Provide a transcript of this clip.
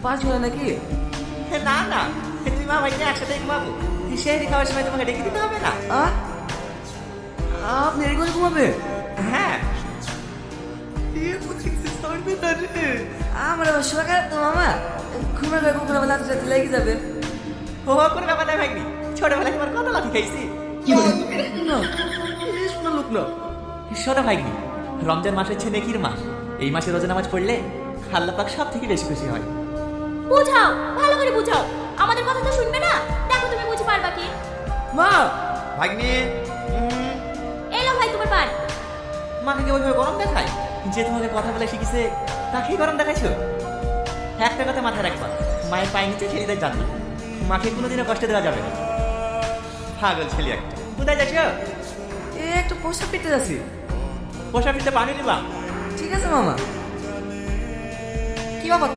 পাঁচ বেলা নাকি? না না, তুমি মা ভাইকে একসাথে ঘুমাবো। সেই খাওয়ার সময় তোমাকে ডেকে দিতে হবে না। আপনি এর করে ঘুমাবে? হ্যাঁ। আমার আবার শোয়া খারাপ তো মামা, ঘুমাবে কখনো আবার লাথি টাথি লেগে যাবে। হো করে ব্যাপার না ভাগ্নি, ছোটবেলায় তোমার কত লাঠি খাইছি। না, এই শোনা লোক না। শোনো ভাগ্নি, রমজান মাস হচ্ছে নেকির মাস। এই মাসে রোজা নামাজ পড়লে আল্লাহ পাক সব থেকে বেশি খুশি হয়। বুঝাও, ভালো করে বুঝাও। আমাদের কথা তো শুনবে না। দেখো তুমি বুঝে পারবা কি? মা, ভাগ্নি, এলো ভাই তোমার পান। মাকে কি ওইভাবে গরম দেখায়? যে তোমাকে কথা বলে শিখেছে তাকেই গরম দেখাইছো? একটা কথা মাথায় রাখবা, মায়ের পায়ে নিচে ছেড়ে দেয় জান্নাত। মাকে কোনোদিনও কষ্ট দেওয়া যাবে না। পাগল ছেলে একটা। কোথায় যাচ্ছ? এ একটু পোষা পেতে যাচ্ছি। পোশাক দিতে পানি নিবা? ঠিক আছে মামা। কি বাবা